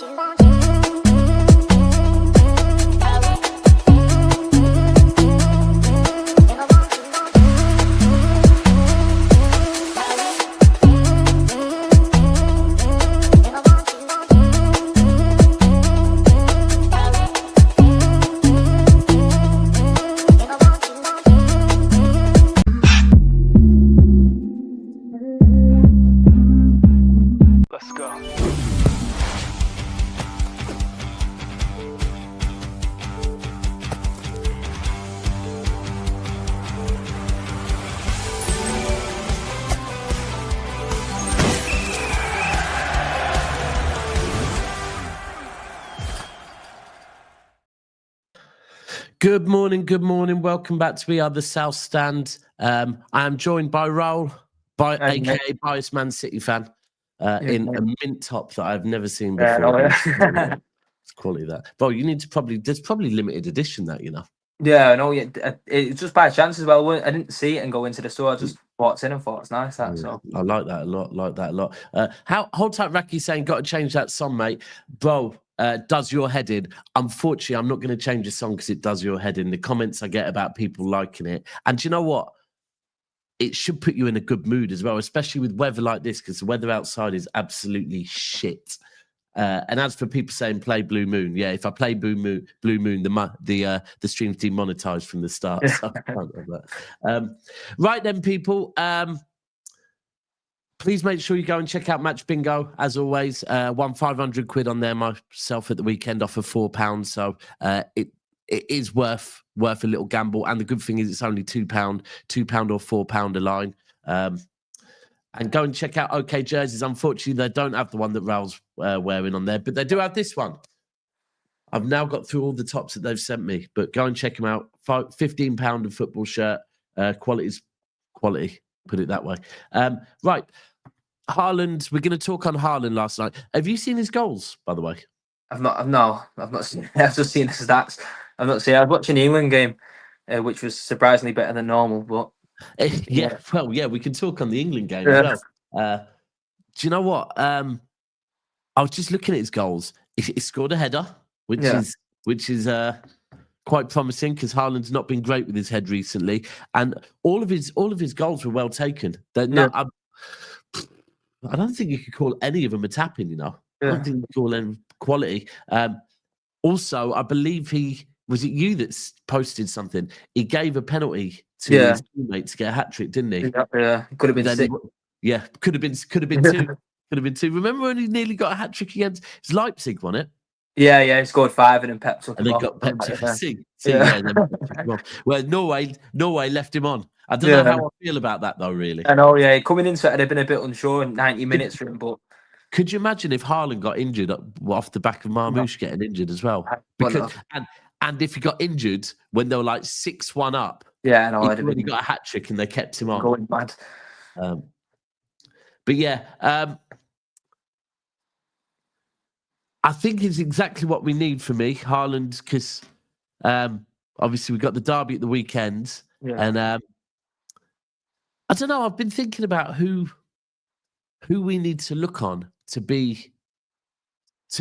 Let's go. Good morning. Welcome back to We Are the South Stand. I am joined by Raoul, aka Biased Man City fan, in a mint top that I've never seen before. It's quality that. Bro, you need to there's probably limited edition that, you know. Yeah, I know. It's just by chance as well. I didn't see it and go into the store. I just walked in and thought it's nice. That so I like that a lot. Hold tight, Raki saying, got to change that song, mate. Bro, does your head in. Unfortunately, I'm not going to change the song because it does your head in. The comments I get about people liking it. And do you know what? It should put you in a good mood as well, especially with weather like this, because the weather outside is absolutely shit. And as for people saying play Blue Moon, yeah, if I play Blue Moon, the stream's demonetized from the start. So I can't have that. Right then, people. Please make sure you go and check out Match Bingo. As always, won 500 quid on there myself at the weekend off of £4. So it is worth a little gamble. And the good thing is it's only £2 or £4 a line. And go and check out OK Jerseys. Unfortunately, they don't have the one that Raul's wearing on there, but they do have this one. I've now got through all the tops that they've sent me, but go and check them out. £15 a football shirt. Quality's quality, put it that way. Right. Haaland, we're going to talk on Haaland last night. Have you seen his goals, by the way? I've not seen. I've just seen the stats. I've not seen. I was watching the England game, which was surprisingly better than normal. But yeah, we can talk on the England game as well. Do you know what? I was just looking at his goals. He scored a header, which is quite promising because Haaland's not been great with his head recently, and all of his goals were well taken. I don't think you could call any of them a tap-in, you know. I don't think you could call them quality. Also, I believe was it you that posted something? He gave a penalty to his teammate to get a hat-trick, didn't he? Yeah. Could have been six. Yeah, could have been two. Could have been two. Remember when he nearly got a hat-trick against Leipzig, wasn't it? Yeah, he scored 5 and then Pep took him off. And they got Pep to see. Well, Norway left him on. I don't know how I feel about that, though, really. I know, coming into it, I'd have been a bit unsure in 90 minutes for him, but... Could you imagine if Haaland got injured off the back of Marmoush getting injured as well? Because, and if he got injured when they were like 6-1 up, he got a hat-trick and they kept him on. Going mad. But yeah, I think it's exactly what we need for me, Haaland, because obviously we got the derby at the weekend, and I don't know. I've been thinking about who we need to look on to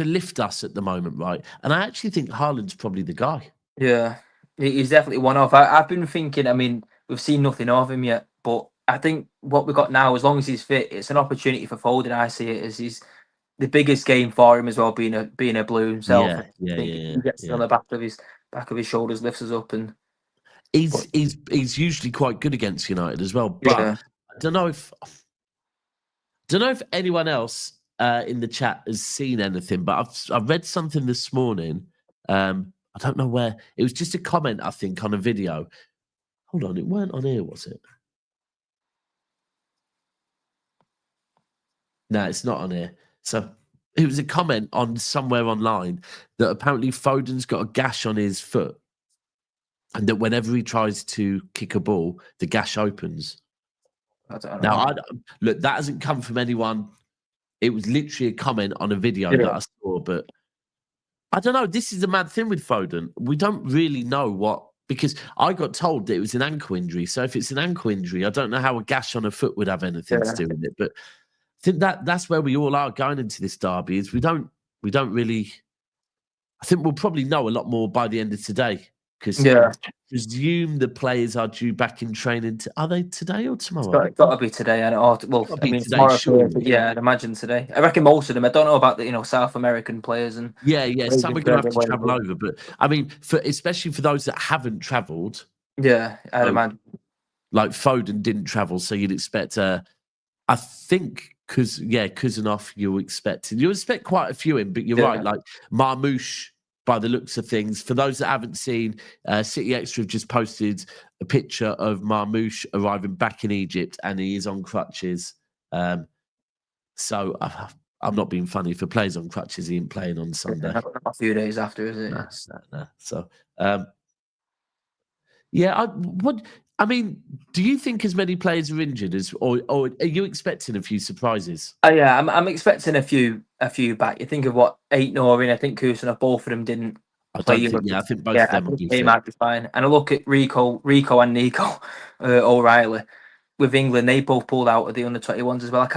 lift us at the moment, right? And I actually think Haaland's probably the guy. Yeah, he's definitely one off. I've been thinking. I mean, we've seen nothing of him yet, but I think what we've got now, as long as he's fit, it's an opportunity for Foden. I see it as he's the biggest game for him as well, being a Blue himself. He gets it on the back of his shoulders, lifts us up, and he's usually quite good against United as well. But I don't know if anyone else in the chat has seen anything, but I've read something this morning. I don't know where. It was just a comment, I think, on a video. Hold on, it weren't on here, was it? No, it's not on here. So it was a comment on somewhere online that apparently Foden's got a gash on his foot, and that whenever he tries to kick a ball, the gash opens. Look, that hasn't come from anyone. It was literally a comment on a video that I saw, but I don't know. This is the mad thing with Foden. We don't really know because I got told that it was an ankle injury. So if it's an ankle injury, I don't know how a gash on a foot would have anything to do with it. But I think that's where we all are going into this derby, is we don't we don't really. I think we'll probably know a lot more by the end of today because Yeah, presume the players are due back in training. Are they today or tomorrow? it's got to be today. And well, Gotta I be mean today, tomorrow. surely. Yeah, I'd imagine today. I reckon most of them. I don't know about the South American players and Yeah. Some are going to have to travel but over, but I mean, especially for those that haven't travelled, yeah, I'd imagine. like Foden didn't travel, so you'd expect. I think Kuzanov, you'll expect quite a few in, but you're right. Like Marmoush, by the looks of things, for those that haven't seen, City Extra have just posted a picture of Marmoush arriving back in Egypt, and he is on crutches. So I'm not being funny. If a player's on crutches, he ain't playing on Sunday. A few days after, is it? No. So, I mean, do you think as many players are injured or are you expecting a few surprises? Yeah, I'm expecting a few back. You think of what 8 Norway, I think Kusanov, both of them didn't play. I think both of them will be they fit. might be fine. And I look at Rico and Nico O'Reilly with England. They both pulled out of the under-21s as well.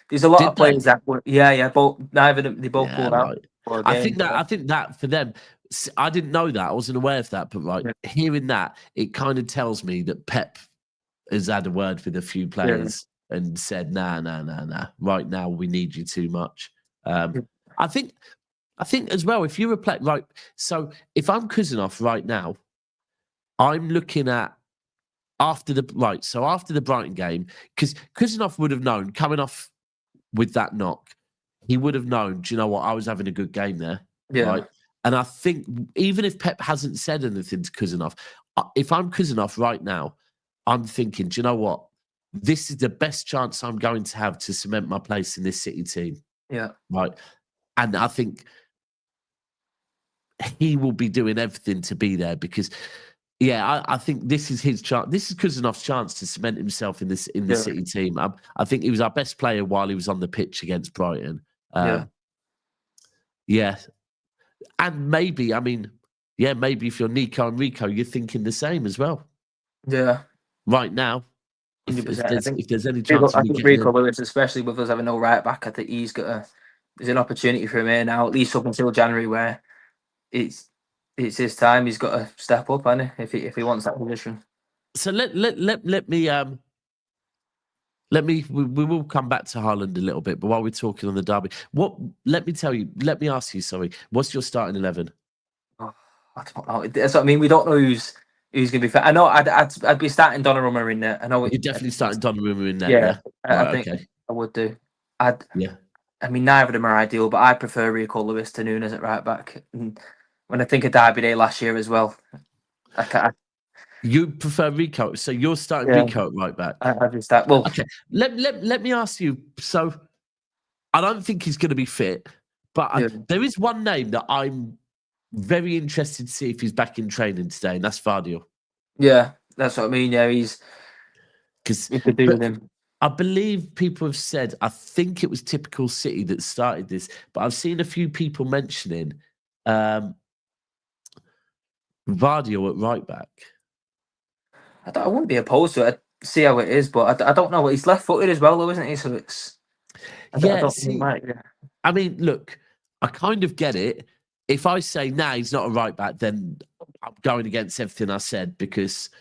There's a lot of players that were. Both neither of them. They both pulled out. I think that for them. I didn't know that. I wasn't aware of that. But hearing that, it kind of tells me that Pep has had a word with a few players and said, nah. Right now, we need you too much. I think as well, if you're a player, right, so if I'm Kuzanov right now, I'm looking at after the Brighton game, because Kuzanov would have known, coming off with that knock, he would have known, do you know what, I was having a good game there. Right. And I think even if Pep hasn't said anything to Kuzanov, if I'm Kuzanov right now, I'm thinking, do you know what? This is the best chance I'm going to have to cement my place in this City team. Yeah. Right. And I think he will be doing everything to be there because, I think this is his chance. This is Kuzanov's chance to cement himself in the City team. I think he was our best player while he was on the pitch against Brighton. And maybe, maybe if you're Nico and Rico, you're thinking the same as well. Yeah. Right now, if there's any chance I think Rico Williams, especially with us having no right back, I think there's an opportunity for him here now, at least up until January, where it's his time. He's got to step up, hasn't he, if he wants that position. So let me. We will come back to Haaland a little bit, but while we're talking on the derby, let me ask you. Sorry, what's your starting 11? Oh, I don't know. That's what I mean. We don't know who's going to be fit. I know I'd be starting Donnarumma in there. I know you're definitely starting Donnarumma in there. Yeah, I think I would do. I mean, neither of them are ideal, but I prefer Rico Lewis to Nunes at right back. And when I think of Derby Day last year as well, you prefer Rico, so you're starting Rico at right back. I just start. Well, okay. Let me ask you. So, I don't think he's going to be fit, but there is one name that I'm very interested to see if he's back in training today, and that's Vardio. Yeah, that's what I mean. Yeah, because we could do with him. I believe people have said, I think it was Typical City that started this, but I've seen a few people mentioning Vardio at right back. I wouldn't be opposed to it. I'd see how it is, but I don't know. He's left-footed as well, though, isn't he? So it's... I mean, look, I kind of get it. If I say, nah, he's not a right back, then I'm going against everything I said because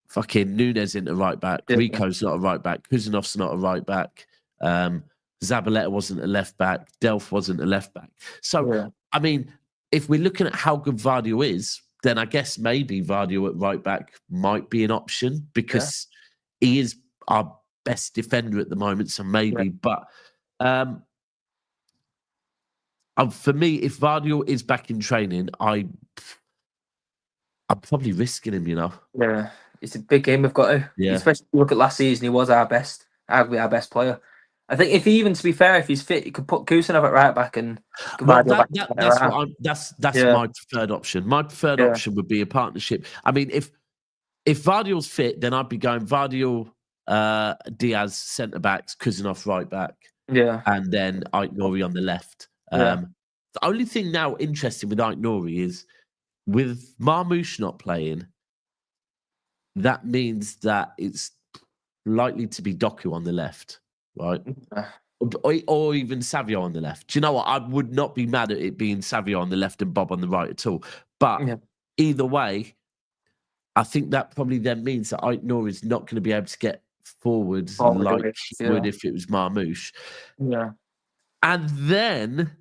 fucking Nunes isn't a right back. Rico's not a right back. Kuzanov's not a right back. Zabaleta wasn't a left back. Delph wasn't a left back. So, I mean, if we're looking at how good Vardio is, then I guess maybe Vardio at right back might be an option because he is our best defender at the moment. So maybe, but for me, if Vardio is back in training, I'm probably risking him, you know. Yeah, it's a big game we've got to. Yeah. Especially if you look at last season, he was arguably our best player. I think to be fair, if he's fit, you could put Kusanov at right back and that's my preferred option. My preferred option would be a partnership. I mean, if Vardio's fit, then I'd be going Vardio, Diaz centre backs, Kusanov right back, and then Ait-Nouri on the left. The only thing now interesting with Ait-Nouri is with Marmoush not playing, that means that it's likely to be Doku on the left. Right. or even Savio on the left. Do you know what? I would not be mad at it being Savio on the left and Bob on the right at all. But Yeah. either way, I think that probably then means that Aït-Nouri is not going to be able to get forwards Forward like away. he would if it was Marmoush. Yeah. And then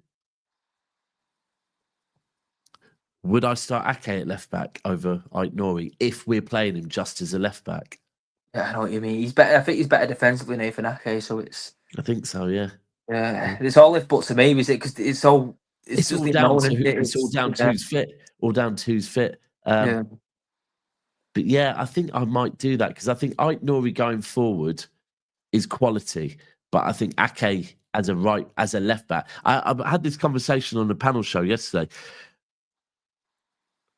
would I start Ake at left back over Aït-Nouri if we're playing him just as a left back? Yeah, I know what you mean. He's better. I think he's better defensively than Nathan Ake. So it's I think so, yeah. it's all if buts to me, is it? Because it's all It's just all the down unknown. to it's all down to who's fit. All down to who's fit. Yeah. But yeah, I think I might do that because I think Aït-Nouri going forward is quality, but I think Ake as a left back. I had this conversation on the panel show yesterday.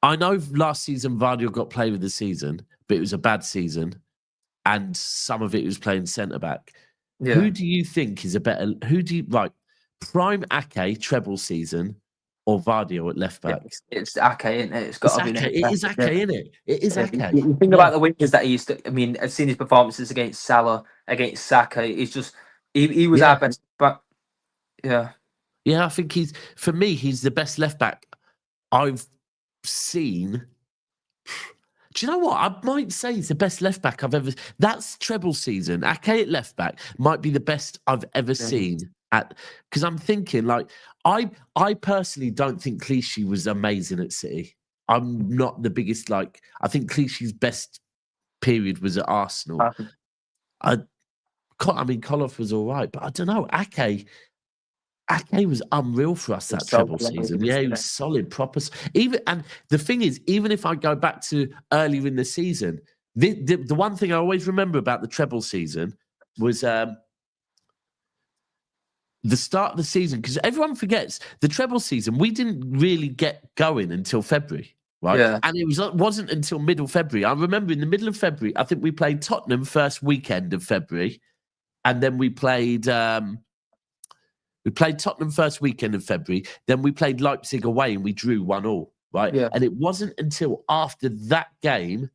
I know last season Vardy got player of the season, but it was a bad season, and some of it was playing centre back. Yeah. Who do you think is a better? Who do you like? Prime Ake treble season or Vardy at left back? It's Ake, isn't it? It's got to be. It is Ake, isn't it? It is Ake. You think about the wingers that he used to. I mean, I've seen his performances against Salah, against Saka. He's just he was our best. But yeah, I think he's the best left back I've seen. Do you know what? I might say he's the best left back I've ever. That's treble season. Ake at left back might be the best I've ever seen. Because I'm thinking like I personally don't think Clichy was amazing at City. I'm not the biggest like. I think Clichy's best period was at Arsenal. I mean, Koloff was all right, but I don't know. Ake was unreal for us that treble season. Yeah, he was solid, proper. And the thing is, even if I go back to earlier in the season, the one thing I always remember about the treble season was the start of the season, because everyone forgets the treble season. We didn't really get going until February, right? Yeah. And it wasn't until middle February. I remember in the middle of February, I think we played Tottenham first weekend of February, and then we played. We played Tottenham first weekend of February. Then we played Leipzig away and we drew 1-1, right? Yeah. And it wasn't until after that game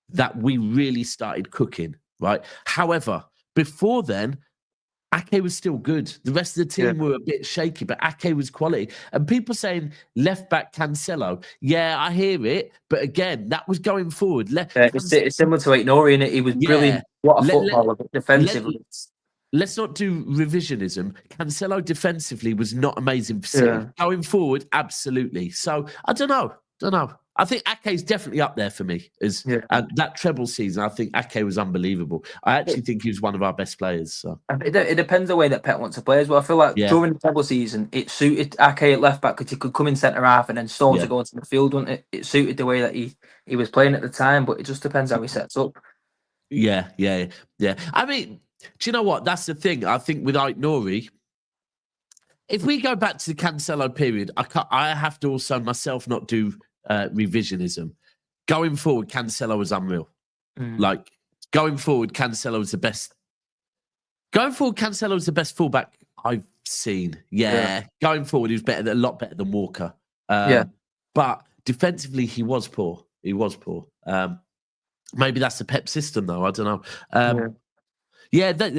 that we really started cooking, right? However, before then, Ake was still good. The rest of the team were a bit shaky, but Ake was quality. And people saying left back Cancelo. Yeah, I hear it. But again, that was going forward. It's similar to Aït-Nouri, innit? He was brilliant. What a footballer, defensively. Let's not do revisionism. Cancelo defensively was not amazing for City. Going forward, absolutely. So I don't know. I think Ake's definitely up there for me. That treble season, I think Ake was unbelievable. I actually think he was one of our best players. So it depends the way that Pep wants to play as well. I feel like during the treble season, it suited Ake at left back because he could come in centre half and then Stones would go into the field, wouldn't it? It suited the way that he was playing at the time, but it just depends how he sets up. Yeah. I mean, do you know what? That's the thing. I think with Aït-Nouri, if we go back to the Cancelo period, I have to also myself not do revisionism. Going forward, Cancelo was unreal. Like going forward, Cancelo was the best. Going forward, Cancelo was the best fullback I've seen. Yeah. Going forward, he was a lot better than Walker. But defensively, he was poor. Maybe that's the Pep system, though. I don't know.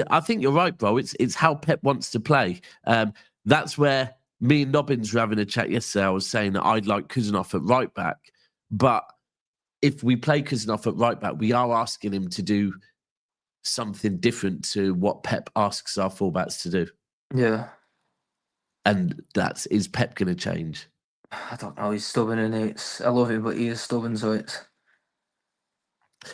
I think you're right, bro. It's how Pep wants to play. That's where me and Nobbins were having a chat yesterday. I was saying that I'd like Kuznov at right back, but if we play Kuznov at right back, we are asking him to do something different to what Pep asks our fullbacks to do. Yeah. And is Pep going to change? I don't know. He's stubborn, and I love him, but he is stubborn, so it's.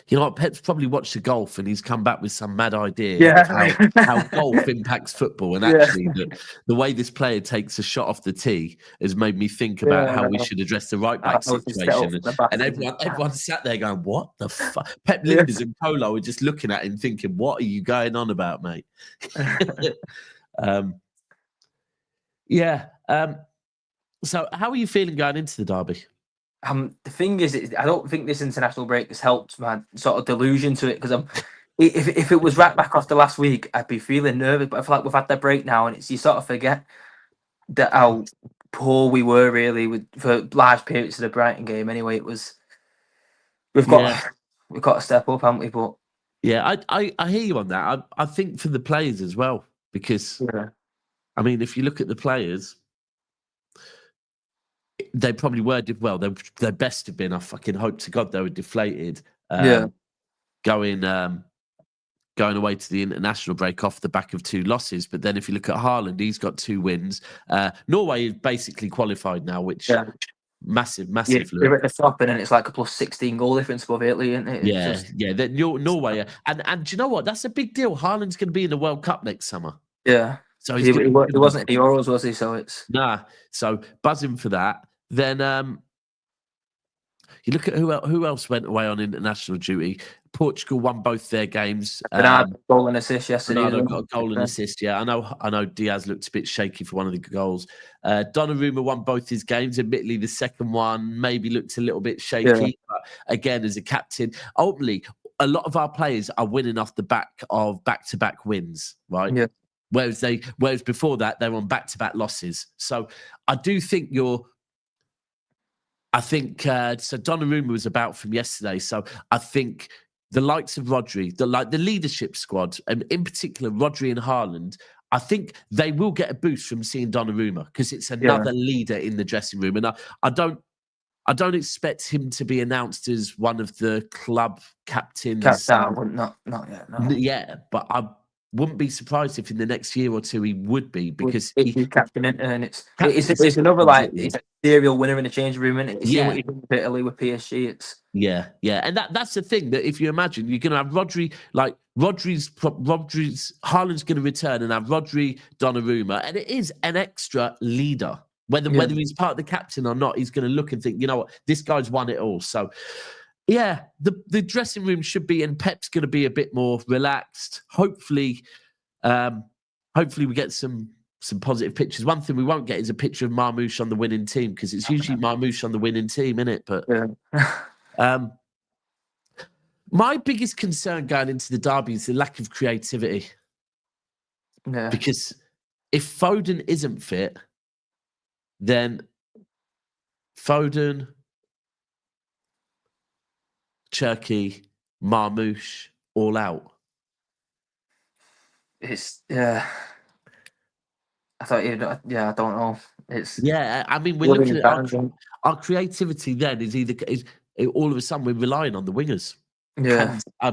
You know what? Pep's probably watched the golf and he's come back with some mad idea of how golf impacts football. And actually, the way this player takes a shot off the tee has made me think about how we should address the right back situation. And everyone sat there going, "What the fuck?" Pep Linders and Colo were just looking at him, thinking, "What are you going on about, mate?" So, how are you feeling going into the derby? The thing is, I don't think this international break has helped my sort of delusion to it, because if it was right back after last week, I'd be feeling nervous. But I feel like we've had that break now, and you sort of forget that how poor we were really for large periods of the Brighton game. Anyway, we've got to step up, haven't we? But yeah, I hear you on that. I think for the players as well. because Yeah. I mean, if you look at the players, they probably were well. Their best have been. I fucking hope to God they were deflated. Yeah. Going away to the international break off the back of 2 losses. But then if you look at Haaland, he's got 2 wins. Norway is basically qualified now, which massive Yeah, look. they're at the top, and then it's like a plus 16 goal difference above Italy, isn't it? It's Yeah. Norway, and do you know what? That's a big deal. Haaland's going to be in the World Cup next summer. Yeah. So he wasn't at the Euros, was he? So it's so buzzing for that. Then you look at who else went away on international duty. Portugal won both their games. Bernardo goal and assist yesterday. Bernardo got a goal and assist. Yeah, I know. Diaz looked a bit shaky for one of the goals. Donnarumma won both his games. Admittedly, the second one maybe looked a little bit shaky. But again, as a captain, ultimately, a lot of our players are winning off the back of back-to-back wins, right? Yeah. Whereas before that, they were on back-to-back losses. So I do think so Donnarumma was about from yesterday. So I think the likes of Rodri, the leadership squad, and in particular Rodri and Haaland, I think they will get a boost from seeing Donnarumma because it's another leader in the dressing room. And I don't expect him to be announced as one of the club captains. Not yet. No. Yeah, but I wouldn't be surprised if in the next year or 2 he would be, because he's captain, and it's another it's a serial winner in the changing room, and you see what he did with Italy with PSG. It's and that's the thing, that if you imagine you're going to have Rodri, like Rodri's Haaland's going to return and have Rodri, Donnarumma, and it is an extra leader. Whether he's part of the captain or not, he's going to look and think, you know what, this guy's won it all. So yeah, the dressing room should be, and Pep's going to be a bit more relaxed. Hopefully we get some positive pictures. One thing we won't get is a picture of Marmoush on the winning team, because it's usually Marmoush on the winning team, isn't it? But my biggest concern going into the derby is the lack of creativity. Yeah. Because if Foden isn't fit, then Foden, Cherki, Marmoush, all out. It's I don't know. It's I mean, we're looking at our creativity. Then is all of a sudden we're relying on the wingers. Yeah, I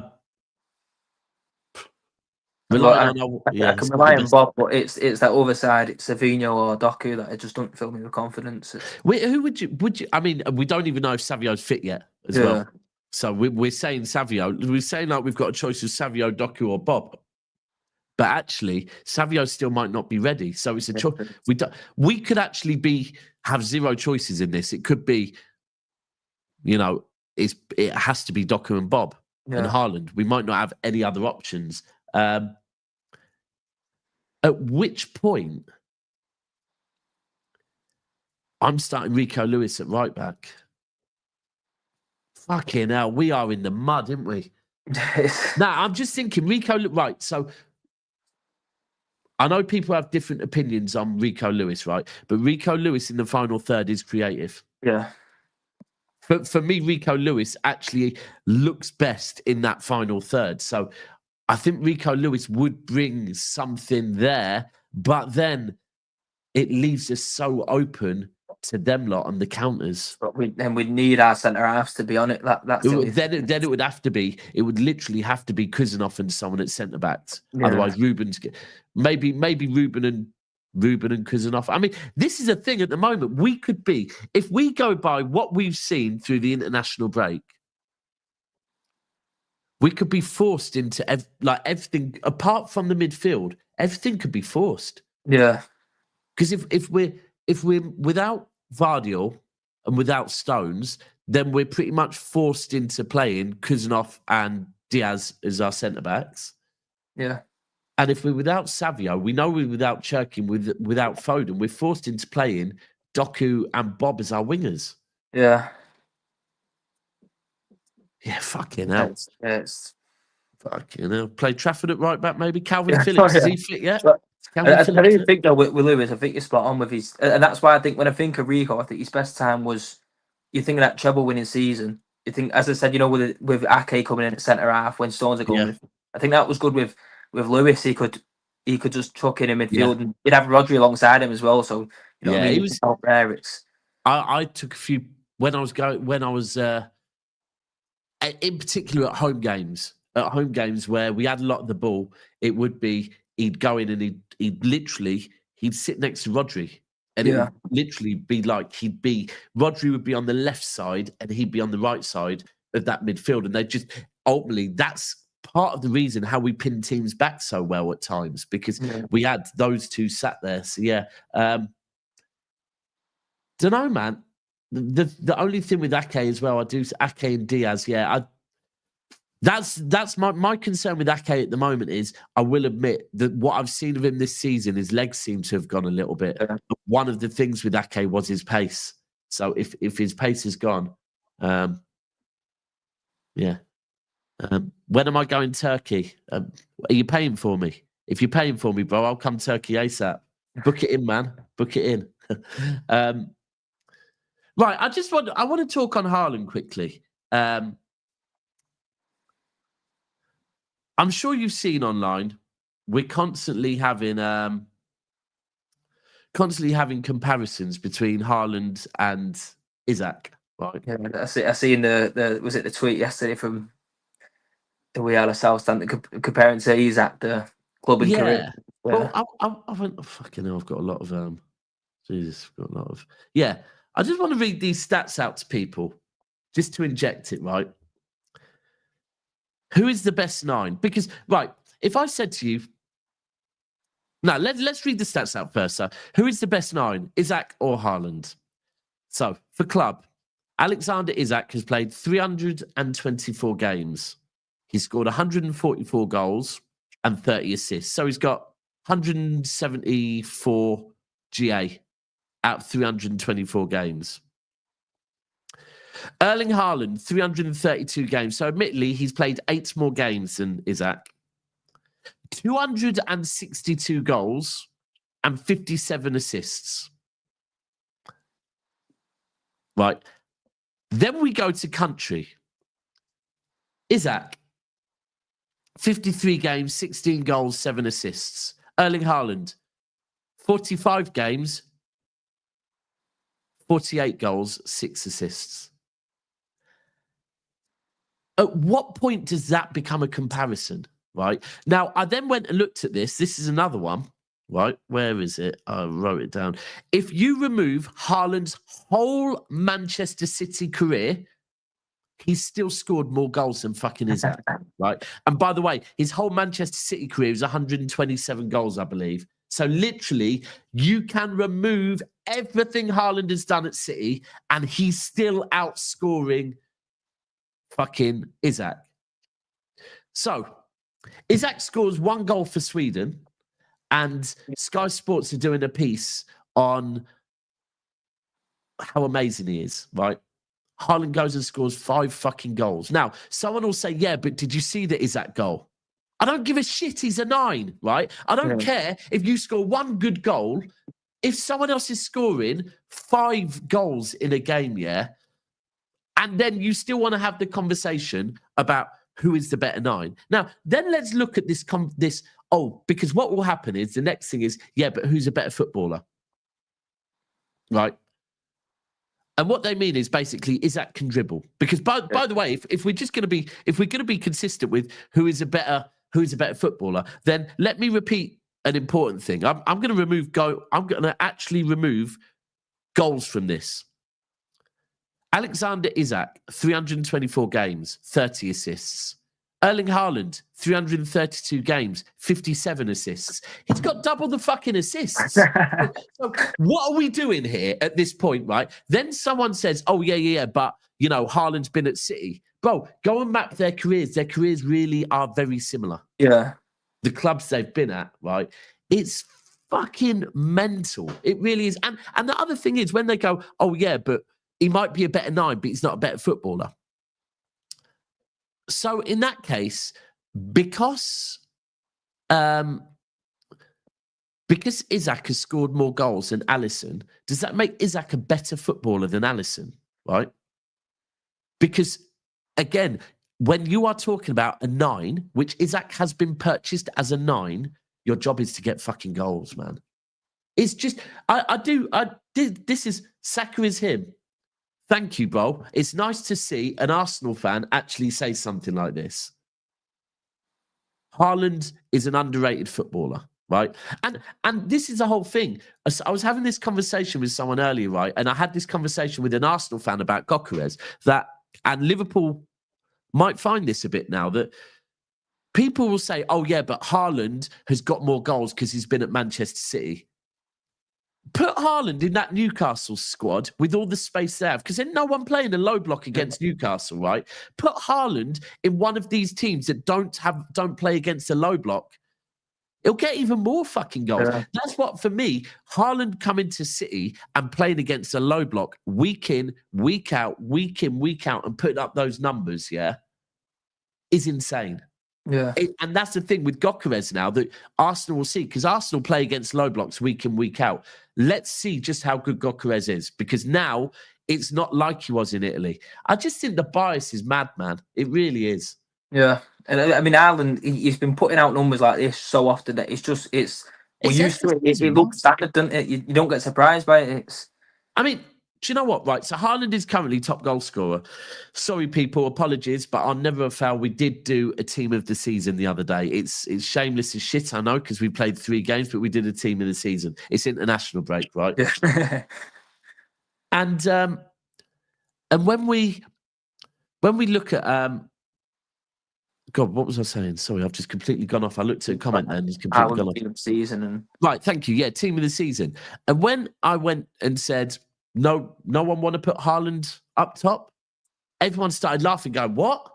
can rely on Bob, but it's that other side. It's Savinho or Doku that it just don't fill me with confidence. Who would you? I mean, we don't even know if Savio's fit yet as well. So we're saying Savio. We're saying like we've got a choice of Savio, Doku, or Bob. But actually, Savio still might not be ready. So it's a choice. We could actually have 0 choices in this. It could be, it has to be Doku and Bob and Haaland. We might not have any other options. At which point, I'm starting Rico Lewis at right back. Fucking hell, we are in the mud, aren't we? Now, I'm just thinking, Rico, right, so I know people have different opinions on Rico Lewis, right? But Rico Lewis in the final third is creative. Yeah. But for me, Rico Lewis actually looks best in that final third. So I think Rico Lewis would bring something there, but then it leaves us so open to them lot on the counters. But we'd need our centre halves to be on it. Then it would have to be. It would literally have to be Kuzanov and someone at centre backs. Yeah. Otherwise, maybe Ruben and Kuzanov. I mean, this is a thing at the moment. We could be, if we go by what we've seen through the international break, we could be forced into everything apart from the midfield. Everything could be forced. Yeah, because if we're without Vardiel and without Stones, then we're pretty much forced into playing Kuzanov and Diaz as our centre backs. Yeah. And if we're without Savio, we know we're without Cherkin, without Foden, we're forced into playing Doku and Bob as our wingers. Yeah. Yeah, fucking hell. It's fucking hell. Play Trafford at right back, maybe. Calvin Phillips, is he fit yet? I don't think though with Lewis, I think you're spot on with his, and that's why I think when I think of Rico, I think his best time was, you think of that treble winning season. You think, as I said, with Ake coming in at centre half when Stones are going. I think that was good with Lewis. He could he could just chuck in midfield, and he'd have Rodri alongside him as well. So you know what I mean. He was there. It's I took a few when I was in particular at home games. At home games where we had a lot of the ball, it would be he'd go in and he'd sit next to Rodri. And it would literally be like Rodri would be on the left side and he'd be on the right side of that midfield. And they just ultimately, that's part of the reason how we pin teams back so well at times, because we had those two sat there. So don't know, man. The only thing with Ake as well, Ake and Diaz, that's my concern with Ake at the moment is, I will admit that what I've seen of him this season, his legs seem to have gone a little bit. One of the things with Ake was his pace. So if his pace is gone, when am I going Turkey? Are you paying for me? If you're paying for me, bro, I'll come Turkey ASAP. Book it in, man. Book it in. Right, I want to talk on Haaland quickly. I'm sure you've seen online, we're constantly having comparisons between Haaland and Isak. Right? Yeah, I seen the was it the tweet yesterday from the Real of Southampton comparing to Isak, the club and career. Well, I went, fucking hell, I've got a lot of Jesus, I've got a lot of I just want to read these stats out to people, just to inject it, right? Who is the best 9? Because, right, if I said to you, now let's read the stats out first. So, who is the best 9, Isak or Haaland? So, for club, Alexander Isak has played 324 games. He's scored 144 goals and 30 assists. So, he's got 174 GA out of 324 games. Erling Haaland, 332 games. So admittedly, he's played 8 more games than Isak. 262 goals and 57 assists. Right. Then we go to country. Isak, 53 games, 16 goals, 7 assists. Erling Haaland, 45 games, 48 goals, 6 assists. At what point does that become a comparison, right? Now, I then went and looked at this. This is another one, right? Where is it? I wrote it down. If you remove Haaland's whole Manchester City career, he's still scored more goals than fucking Isak, right? And by the way, his whole Manchester City career is 127 goals, I believe. So literally, you can remove everything Haaland has done at City, and he's still outscoring fucking Isak. So, Isak scores 1 goal for Sweden, and Sky Sports are doing a piece on how amazing he is, right? Haaland goes and scores 5 fucking goals. Now, someone will say, yeah, but did you see the Isak goal? I don't give a shit. He's a 9, right? I don't care if you score 1 good goal. If someone else is scoring 5 goals in a game, and then you still want to have the conversation about who is the better 9. Now, then let's look at this. Because what will happen is the next thing is, but who's a better footballer? Right? And what they mean is basically Isak can dribble. Because by the way, if we're just going to be consistent with who is a better footballer, then let me repeat an important thing. I'm going to actually remove goals from this. Alexander Isak, 324 games, 30 assists. Erling Haaland, 332 games, 57 assists. He's got double the fucking assists. So what are we doing here at this point, right? Then someone says, but, Haaland's been at City. Bro, go and map their careers. Their careers really are very similar. Yeah. The clubs they've been at, right? It's fucking mental. It really is. And the other thing is when they go, but he might be a better 9, but he's not a better footballer. So in that case, because Isak has scored more goals than Alisson, does that make Isak a better footballer than Alisson, right? Because, again, when you are talking about a 9, which Isak has been purchased as a 9, your job is to get fucking goals, man. It's just, this is, Saka is him. Thank you, bro. It's nice to see an Arsenal fan actually say something like this. Haaland is an underrated footballer, right? And this is the whole thing. I was having this conversation with someone earlier, right? And I had this conversation with an Arsenal fan about Gyökeres, and Liverpool might find this a bit now, that people will say, oh yeah, but Haaland has got more goals because he's been at Manchester City. Put Haaland in that Newcastle squad with all the space they have, because there's no one playing a low block against Newcastle, right? Put Haaland in one of these teams that don't play against a low block. He'll get even more fucking goals. Yeah. That's what, for me, Haaland coming to City and playing against a low block week in, week out, and putting up those numbers, yeah, is insane. Yeah. And that's the thing with Gyökeres now that Arsenal will see, because Arsenal play against low blocks week in, week out. Let's see just how good Gyökeres is, because now it's not like he was in Italy. I just think the bias is mad, man. It really is. Yeah. And I mean, Ireland, he's been putting out numbers like this so often that we're used to it. It looks standard, doesn't it? You don't get surprised by it. I mean, do you know what? Right, so Haaland is currently top goal scorer. Sorry, people, apologies, but I'll never have failed. We did do a team of the season the other day. It's shameless as shit, I know, because we played 3 games, but we did a team of the season. It's international break, right? Yeah. And when we look at God, what was I saying? Sorry, I've just completely gone off. I looked at a comment and it's completely gone off. Team of the season Right, thank you. Yeah, team of the season. And when I went and said, no one want to put Haaland up top, everyone started laughing, going, what?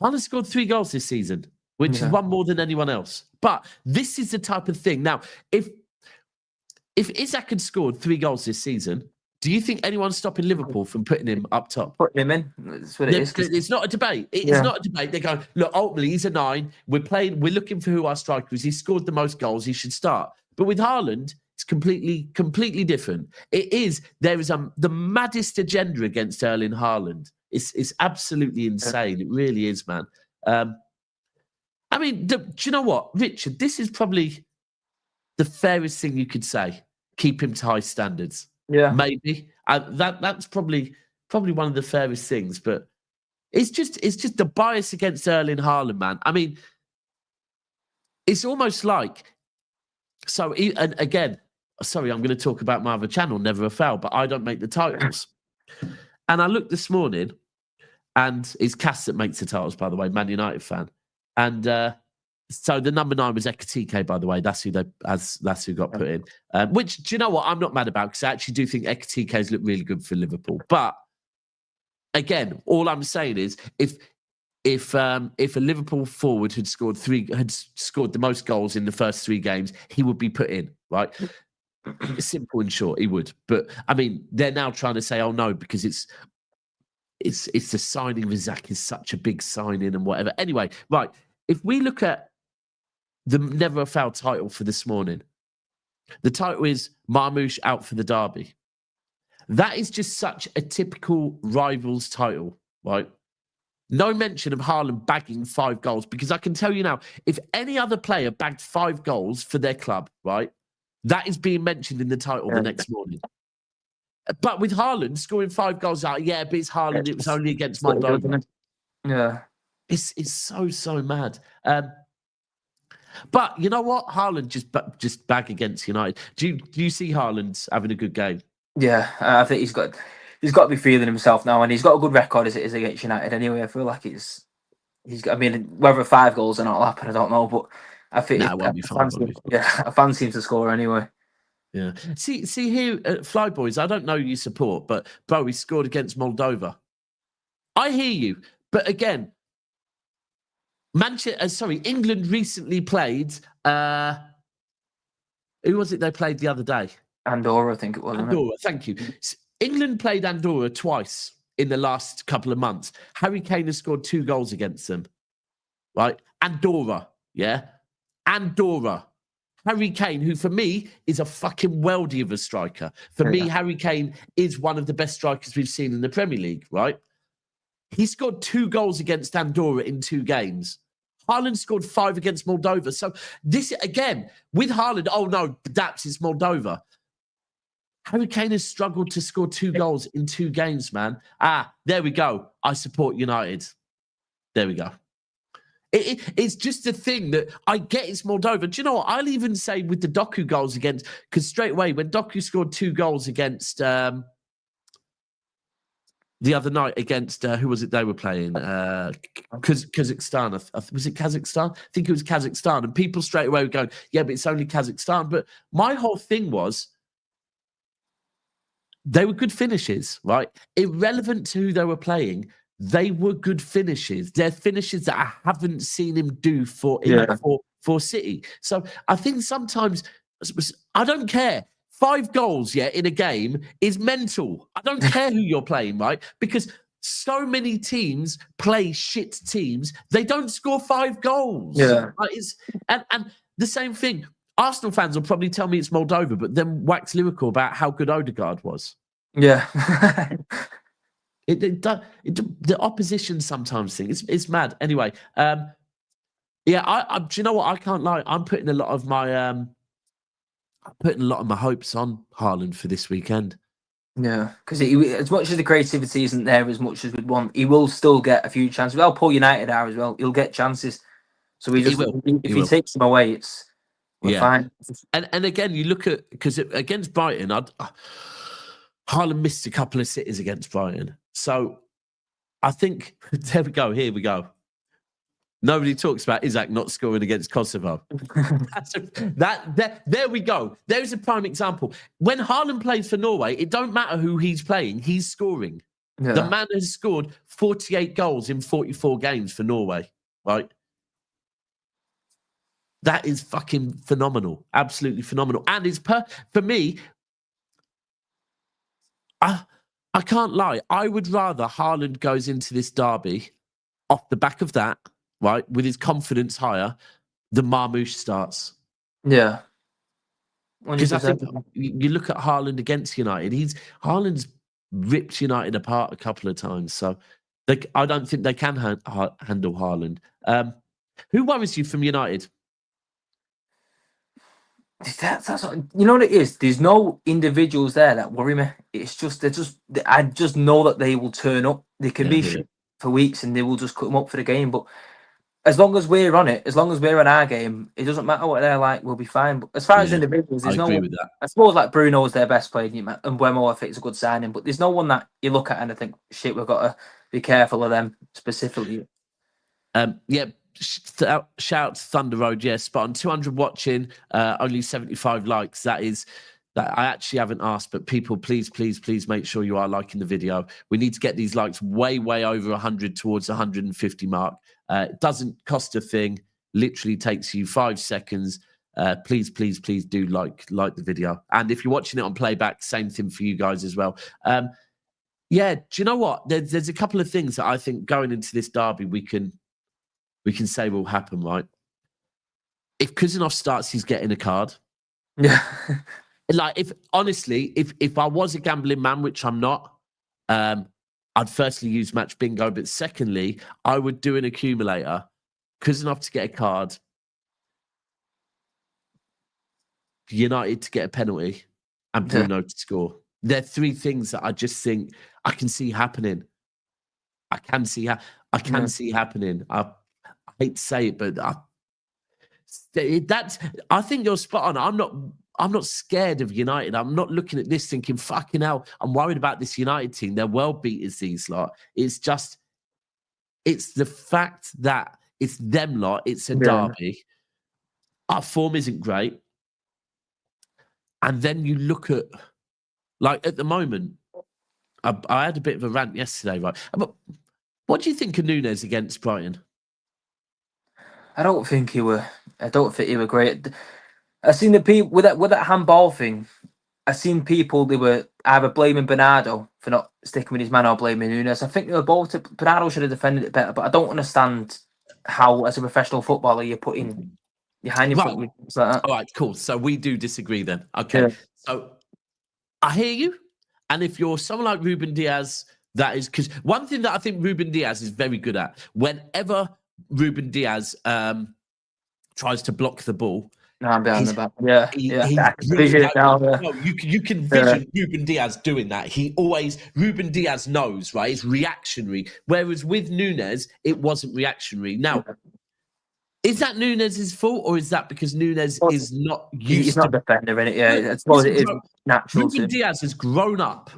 Haaland scored 3 goals this season, which is one more than anyone else. But this is the type of thing. Now, if Isak had scored 3 goals this season, do you think anyone's stopping Liverpool from putting him up top? Putting him in. That's what it is. It's not a debate. It's not a debate. They're going, look, ultimately, he's a 9. We're looking for who our striker is. He scored the most goals. He should start. But with Haaland, it's completely different. There is the maddest agenda against Erling Haaland. It's absolutely insane. It really is, man. I mean, do you know what, Richard? This is probably the fairest thing you could say. Keep him to high standards. Yeah, maybe that's probably one of the fairest things. But it's just the bias against Erling Haaland, man. I mean, it's almost like and again. Sorry, I'm going to talk about my other channel, Never a Foul, but I don't make the titles. And I looked this morning, and it's Cass that makes the titles, by the way, Man United fan. And so the number 9 was Ekitike, by the way. That's who got put in. Which, do you know what? I'm not mad about, because I actually do think Ekitike's look really good for Liverpool. But again, all I'm saying is if a Liverpool forward had scored the most goals in the first 3 games, he would be put in, right? Simple and short, he would. But I mean, they're now trying to say, oh no, because it's the signing of Isak is such a big signing and whatever. Anyway, right. If we look at the Never a Foul title for this morning, the title is Marmoush out for the derby. That is just such a typical rivals title, right? No mention of Haaland bagging 5 goals, because I can tell you now, if any other player bagged 5 goals for their club, right, that is being mentioned in the title the next morning. But with Haaland scoring 5 goals out, but it's Haaland. It was only against Moldova. Yeah, it's so mad. But you know what? Haaland just bag against United. Do you see Haaland having a good game? Yeah, I think he's got to be feeling himself now, and he's got a good record as it is against United. Anyway, I feel like he's got. I mean, whether 5 goals or not will happen, I don't know, but I think it won't be fun. A fan seems to score anyway. Yeah. See here at Fly Boys, I don't know you support, but bro, he scored against Moldova. I hear you, but again, England recently played. Who was it they played the other day? Andorra, I think it was. Andorra, thank you. England played Andorra twice in the last couple of months. Harry Kane has scored 2 goals against them. Right? Andorra, yeah? Andorra. Harry Kane, who for me is a fucking worldie of a striker. For me, Harry Kane is one of the best strikers we've seen in the Premier League, right? He scored 2 goals against Andorra in 2 games. Haaland scored 5 against Moldova. So this, again, with Haaland, oh no, Daps, it's Moldova. Harry Kane has struggled to score 2 goals in 2 games, man. There we go. I support United. There we go. It's just a thing that I get it's Moldova. Do you know what? I'll even say with the Doku goals against, because straight away, when Doku scored 2 goals against the other night against, who was it they were playing? Kazakhstan. Was it Kazakhstan? I think it was Kazakhstan. And people straight away were going, yeah, but it's only Kazakhstan. But my whole thing was, they were good finishes, right? Irrelevant to who they were playing, they were good finishes. They're finishes that I haven't seen him do for City. So I think sometimes, I don't care. 5 goals, in a game is mental. I don't care who you're playing, right? Because so many teams play shit teams. They don't score 5 goals. Yeah. Right? And the same thing. Arsenal fans will probably tell me it's Moldova, but then wax lyrical about how good Odegaard was. Yeah. The opposition sometimes think it's mad. Anyway, do you know what? I can't lie. I'm putting a lot of my hopes on Haaland for this weekend. Yeah, because as much as the creativity isn't there as much as we'd want, he will still get a few chances. Well, Paul United are as well. He'll get chances. So if he takes them away, we're fine. And again, you look at, because against Brighton, Haaland missed a couple of sitters against Brighton. So I think, there we go, here we go. Nobody talks about Isak not scoring against Kosovo. There we go. There's a prime example. When Haaland plays for Norway, it don't matter who he's playing, he's scoring. Yeah. The man has scored 48 goals in 44 games for Norway, right? That is fucking phenomenal. Absolutely phenomenal. And it's for me, I can't lie. I would rather Haaland goes into this derby off the back of that, right, with his confidence higher, than Marmoush starts. Yeah. Because I think you look at Haaland against United, Haaland's ripped United apart a couple of times. So I don't think they can handle Haaland. Who worries you from United? That's what, you know what it is? There's no individuals there that worry me. It's just I just know that they will turn up. They can be shit for weeks and they will just cut them up for the game. But as long as we're on it, as long as we're on our game, it doesn't matter what they're like. We'll be fine. But as far as individuals, there's no one. With that. I suppose like Bruno's their best player, and Buemo, I think, is a good signing. But there's no one that you look at and I think, shit, we've got to be careful of them specifically. Shout out to Thunder Road, spot on. 200 watching, only 75 likes. That I actually haven't asked, but people, please make sure you are liking the video. We need to get these likes way over 100 towards 150 mark. It doesn't cost a thing. Literally takes you 5 seconds. Please do like the video. And if you're watching it on playback, same thing for you guys as well. Do you know what? There's a couple of things that I think going into this derby we can say will happen, right? If Kuzanov starts, he's getting a card. Yeah. Like, if I was a gambling man, which I'm not, I'd firstly use match bingo, but secondly, I would do an accumulator. Kuzanov to get a card, United to get a penalty, and Bruno to score. They're 3 things that I just think I can see happening. I can see happening. I hate to say it, but I think you're spot on. I'm not scared of United. I'm not looking at this thinking, fucking hell, I'm worried about this United team. They're world beaters, these lot. It's the fact that it's them lot. It's a derby. Our form isn't great. And then you look at, like, at the moment, I had a bit of a rant yesterday, right? But what do you think of Nunes against Brighton? I don't think he were great. I seen the people with that handball thing. I seen people, they were either blaming Bernardo for not sticking with his man or blaming Nunes. I think they were both. Bernardo should have defended it better, but I don't understand how, as a professional footballer, you're putting behind your foot like that. All right, cool. So we do disagree then. Okay. Yeah. So I hear you. And if you're someone like Ruben Diaz, that is because one thing that I think Ruben Diaz is very good at, whenever Ruben Diaz tries to block the ball. No, I'm behind the back. Yeah, He's I can vision it now. no, you can vision Ruben Diaz doing that. Ruben Diaz knows, right? It's reactionary. Whereas with Nunes, it wasn't reactionary. Now, is that Nunes' fault, or is that because Nunes is not used he's not to a defender in it? Yeah, I suppose it is natural. Ruben Diaz has grown up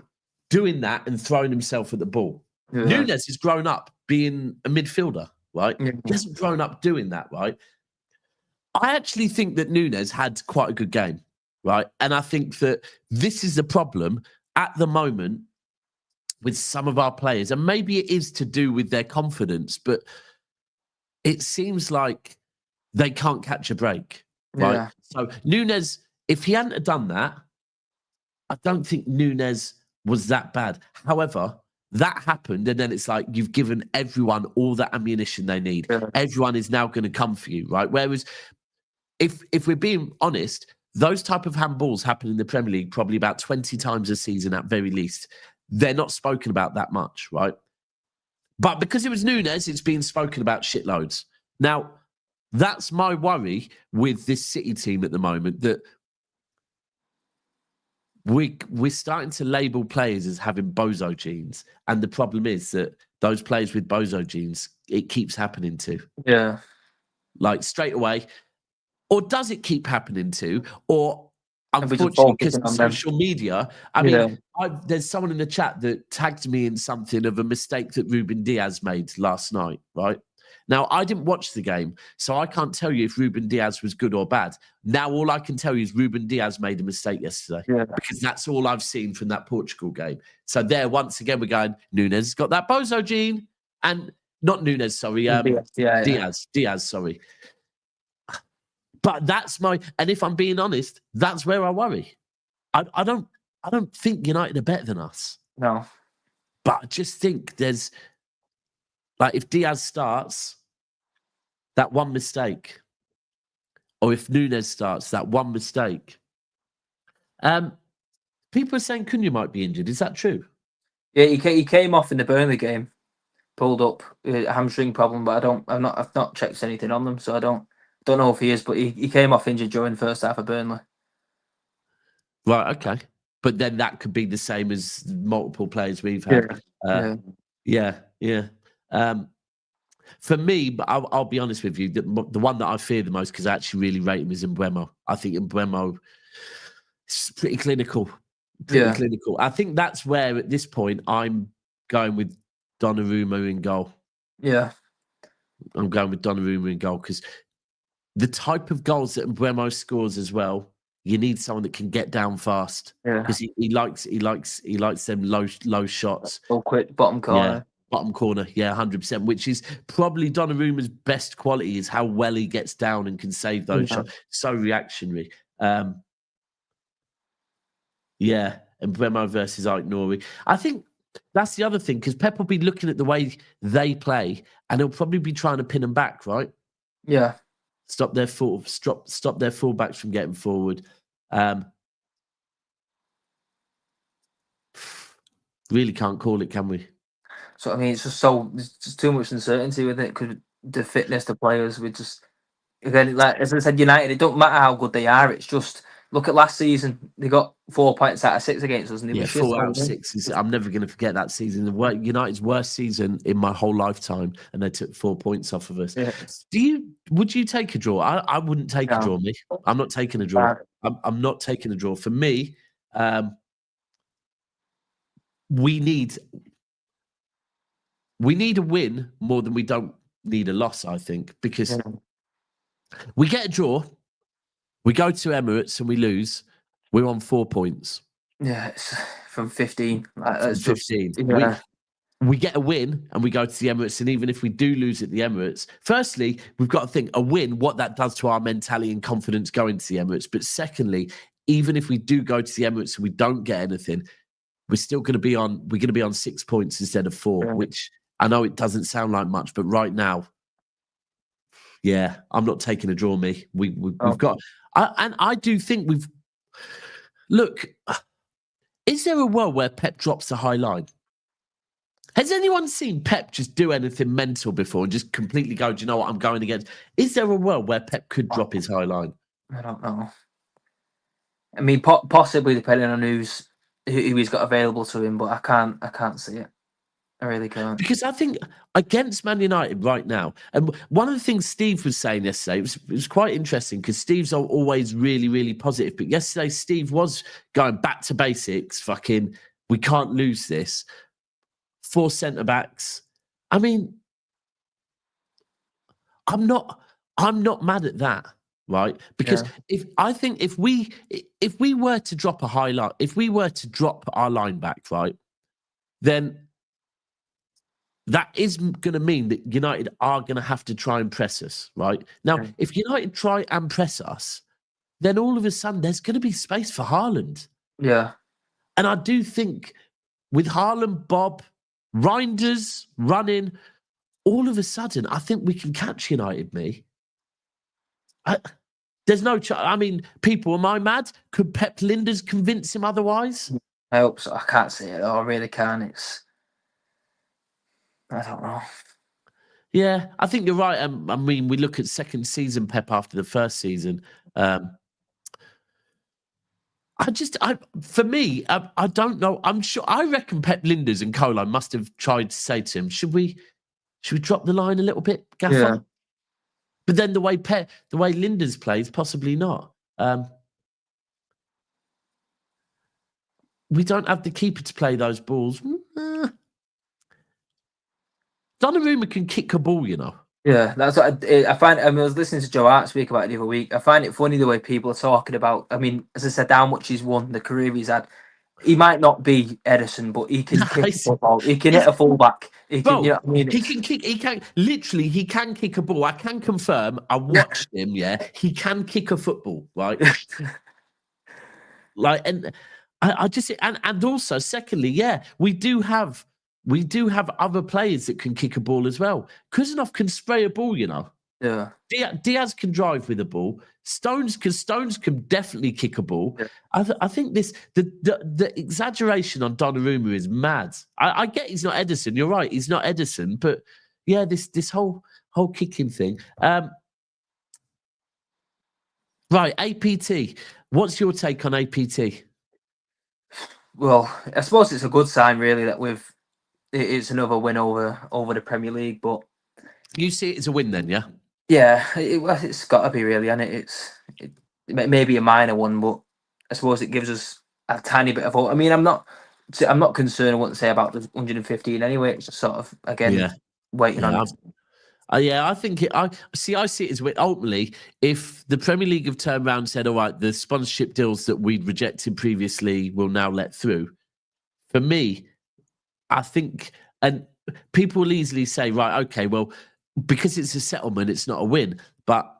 doing that and throwing himself at the ball. Yeah. Nunes has grown up being a midfielder, right? Yeah. He hasn't grown up doing that, right? I actually think that Nunes had quite a good game, right? And I think that this is the problem at the moment with some of our players. And maybe it is to do with their confidence, but it seems like they can't catch a break, right? Yeah. So Nunes, if he hadn't have done that, I don't think Nunes was that bad. However, that happened, and then it's like you've given everyone all the ammunition they need. Yeah. Everyone is now going to come for you, right? Whereas if we're being honest, those type of handballs happen in the Premier League probably about 20 times a season at very least. They're not spoken about that much, right? But because it was Nunes, it's being spoken about shitloads. Now, that's my worry with this City team at the moment, that we're starting to label players as having bozo genes. And the problem is that those players with bozo genes, it keeps happening to. Yeah. Like straight away. Or does it keep happening to? Or unfortunately, because of social media, I mean, there's someone in the chat that tagged me in something of a mistake that Ruben Diaz made last night, right? Now, I didn't watch the game, so I can't tell you if Ruben Diaz was good or bad. Now, all I can tell you is Ruben Diaz made a mistake yesterday, because that's all I've seen from that Portugal game. So there, once again, we're going, Nunes has got that bozo gene. And not Nunes, sorry. Diaz, sorry. But that's and if I'm being honest, that's where I worry. I don't think United are better than us. No. But I just think there's, like, if Diaz starts, that one mistake, or if Nunes starts, that one mistake. People are saying Cunha might be injured. Is that true? Yeah, he came off in the Burnley game, pulled up a hamstring problem, but I've not checked anything on them, so I don't know if he is, but he came off injured during the first half of Burnley. Right, okay. But then that could be the same as multiple players we've had. Yeah. For me, but I'll be honest with you, the one that I fear the most, because I actually really rate him, is Mbeumo. I think Mbeumo is pretty clinical. Clinical. I think that's where, at this point, I'm going with Donnarumma in goal. Yeah. I'm going with Donnarumma in goal, because the type of goals that Mbeumo scores as well, you need someone that can get down fast, because he likes them low shots. All quick bottom corner. Yeah, bottom corner. Yeah, 100%. Which is probably Donnarumma's best quality, is how well he gets down and can save those shots. So reactionary. Yeah, and Mbeumo versus Norway. I think that's the other thing, because Pep will be looking at the way they play, and he'll probably be trying to pin them back, right? Yeah. Stop their fullbacks from getting forward. Really can't call it, can we? So I mean, it's just there's just too much uncertainty with it, because the fitness of players, we just, again, like as I said, United, it don't matter how good they are. It's just, look at last season; they got 4 points out of 6 against us, and they were 4 out of 6. I'm never going to forget that season. United's worst season in my whole lifetime, and they took 4 points off of us. Yes. Would you take a draw? I wouldn't take a draw, me. I'm not taking a draw. I'm not taking a draw. For me, we need a win more than we don't need a loss, I think, because we get a draw, we go to Emirates and we lose, we're on 4 points. Yeah, it's from 15. That's 15. Just, we get a win and we go to the Emirates, and even if we do lose at the Emirates, firstly, we've got to think a win, what that does to our mentality and confidence going to the Emirates. But secondly, even if we do go to the Emirates and we don't get anything, we're still going to be on 6 points instead of 4, which I know it doesn't sound like much, but right now, yeah, I'm not taking a draw, me. We've got, and I do think look, is there a world where Pep drops the high line? Has anyone seen Pep just do anything mental before and just completely go, do you know what I'm going against? Is there a world where Pep could drop his high line? I don't know. I mean, possibly depending on who he's got available to him, but I can't see it. I really can't. Because I think against Man United right now, and one of the things Steve was saying yesterday, it was quite interesting because Steve's always really, really positive. But yesterday, Steve was going back to basics. Fucking, we can't lose this. 4 centre backs. I mean, I'm not mad at that, right? Because if we were to drop a highlight, if we were to drop our line back, right, then that is going to mean that United are going to have to try and press us, right? Now, if United try and press us, then all of a sudden there's going to be space for Haaland. Yeah. And I do think with Haaland, Bob, Reinders running, all of a sudden, I think we can catch United, me. There's no I mean, people, am I mad? Could Pep Linders convince him otherwise? I hope so. I can't see it. I really can't. I don't know. Yeah, I think you're right. I mean, we look at second season Pep after the first season. For me, I don't know. I'm sure. I reckon Pep Linders and Colo must have tried to say to him, "Should we drop the line a little bit, Gaffer?" Yeah. But then the way Linders plays, possibly not. We don't have the keeper to play those balls. Donnarumma can kick a ball, you know. Yeah, that's what I find. I mean, I was listening to Joe Hart speak about it the other week. I find it funny the way people are talking about. I mean, as I said, how much he's won, the career he's had. He might not be Edison, but he can kick a football. He can hit a fullback. He can, you know what I mean? He can kick. He can kick a ball. I can confirm. I watched him. Yeah, he can kick a football. Right. And I just and also secondly, yeah, we do have other players that can kick a ball as well. Kuzanov can spray a ball, you know. Yeah. Diaz can drive with a ball. Stones can definitely kick a ball. Yeah. I think the exaggeration on Donnarumma is mad. I get he's not Edison. You're right, he's not Edison. But yeah, this whole kicking thing. Right, APT. What's your take on APT? Well, I suppose it's a good sign, really, that it's another win over the Premier League. But you see it as a win, then, yeah? Yeah, it's got to be really, and it may be a minor one, but I suppose it gives us a tiny bit of hope. I mean, I'm not concerned. I wouldn't say about the 115 anyway. It's just sort of waiting on. I think I see it as ultimately, if the Premier League have turned around and said, all right, the sponsorship deals that we'd rejected previously will now let through. For me, I think, and people will easily say, right, okay, well, because it's a settlement, it's not a win. But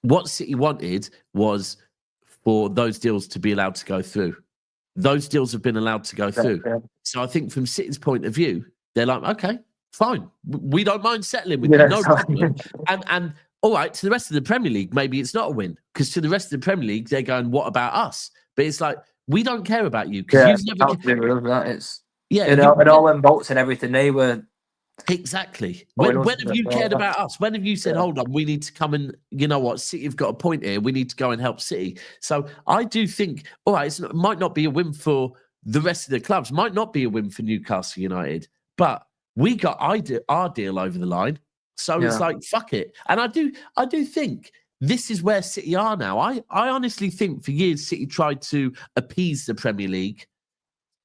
what City wanted was for those deals to be allowed to go through. Those deals have been allowed to go through. Yeah. So I think from City's point of view, they're like, okay, fine. We don't mind settling with you, no problem. And all right, to the rest of the Premier League, maybe it's not a win. Because to the rest of the Premier League, they're going, what about us? But it's like, we don't care about you. Because you've never... and all them votes and everything, they were... Exactly. When have you cared about us? When have you said, hold on, we need to come and, you know what, City have got a point here. We need to go and help City. So I do think, all right, it might not be a win for the rest of the clubs, might not be a win for Newcastle United, but we got our deal over the line. So it's like, fuck it. And I do think this is where City are now. I honestly think for years City tried to appease the Premier League.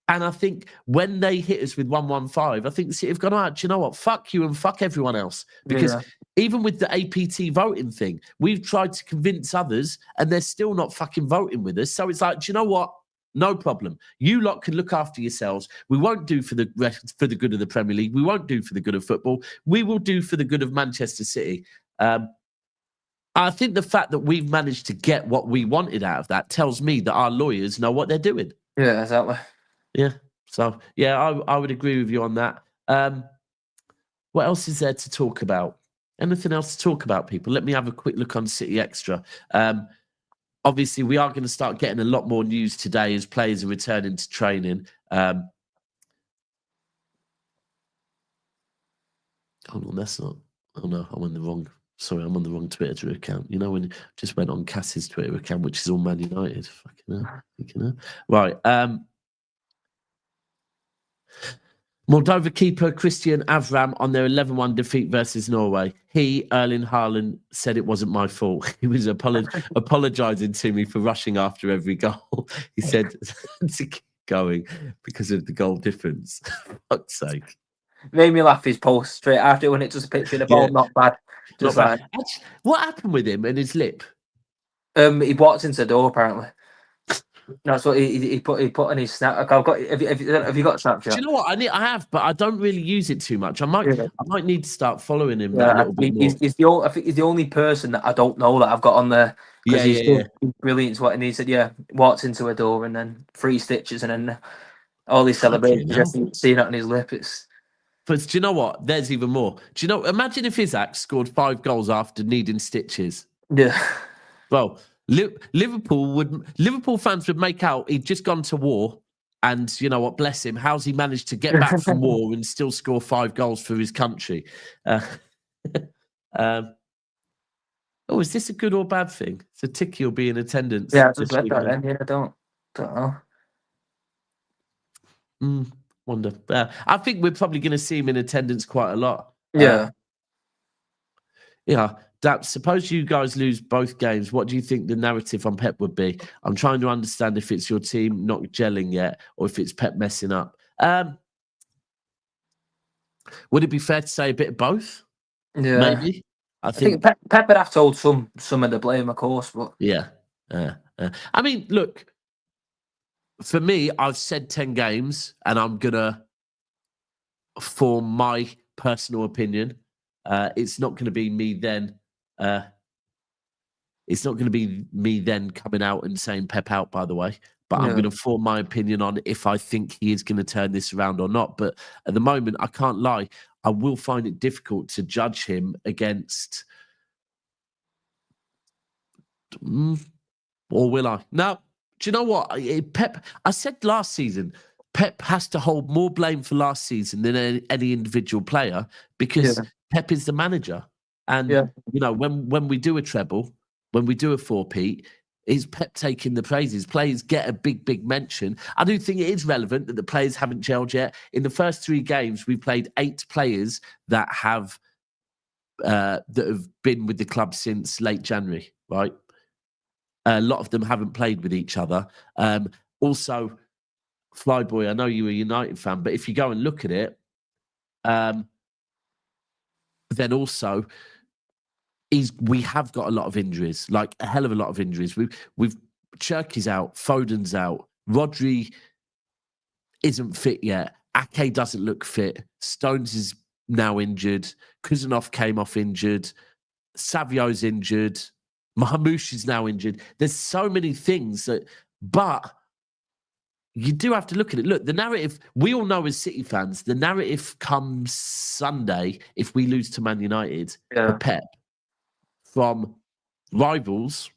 And I think when they hit us with 115, I think City have gone, out, you know what, fuck you and fuck everyone else. Because even with the APT voting thing, we've tried to convince others and they're still not fucking voting with us. So it's like, do you know what? No problem. You lot can look after yourselves. We won't do for the good of the Premier League. We won't do for the good of football. We will do for the good of Manchester City. I think the fact that we've managed to get what we wanted out of that tells me that our lawyers know what they're doing. Yeah, exactly. Yeah. So, yeah, I would agree with you on that. What else is there to talk about? Anything else to talk about, people? Let me have a quick look on City Extra. Obviously, we are going to start getting a lot more news today as players are returning to training. Hold on, that's not. Oh no, I'm on the wrong. Sorry, I'm on the wrong Twitter account. You know when you just went on Cass's Twitter account, which is all Man United. Fucking hell. Right. Moldova keeper Christian Avram on their 11-1 defeat versus Norway. He, Erling Haaland, said it wasn't my fault. He was apologising to me for rushing after every goal. He said to keep going because of the goal difference. Fuck's sake. Made me laugh his post straight after when it just a picture of the ball, not bad. Just Not bad. Actually, what happened with him and his lip? He walked into the door apparently. That's what he put on his snap. I've got. Have you got Snapchat? Do you know what I have, but I don't really use it too much. I might need to start following him that little bit more. I think he's the only person that I don't know that I've got on there because he's brilliant. And he said, walked into a door and then 3 stitches and then all these celebrations. Just seeing it on his lip. But do you know what? There's even more. Do you know? Imagine if Isak scored 5 goals after needing stitches. Yeah. Well, Liverpool fans would make out he'd just gone to war, and you know what? Bless him. How's he managed to get back from war and still score 5 goals for his country? Is this a good or bad thing? So Tiki will be in attendance. Yeah, I just read that. Then. Yeah, I don't know. Wonder. I think we're probably going to see him in attendance quite a lot. Yeah. Suppose you guys lose both games. What do you think the narrative on Pep would be? I'm trying to understand if it's your team not gelling yet or if it's Pep messing up. Would it be fair to say a bit of both? Yeah. Maybe. I think Pep would have told some of the blame, of course. But yeah. I mean, look, for me, I've said 10 games and I'm going to form my personal opinion. It's not going to be me then. It's not going to be me then coming out and saying Pep out, by the way. But I'm going to form my opinion on if I think he is going to turn this around or not. But at the moment, I can't lie. I will find it difficult to judge him against... or will I? No. Do you know what? Pep, I said last season, Pep has to hold more blame for last season than any individual player because Pep is the manager. And, you know, when we do a treble, when we do a 4-peat, is Pep taking the praises? Players get a big mention. I do think it is relevant that the players haven't gelled yet. In the first 3 games, we played 8 players that have been with the club since late January, right? A lot of them haven't played with each other. Also, Flyboy, I know you're a United fan, but if you go and look at it, then also we have got a lot of injuries, like a hell of a lot of injuries. We've Cherky's out, Foden's out, Rodri isn't fit yet, Ake doesn't look fit, Stones is now injured, Kuzanov came off injured, Savio's injured, Marmoush is now injured. There's so many things but you do have to look at it. Look, the narrative, we all know as City fans, the narrative comes Sunday if we lose to Man United for Pep from rivals.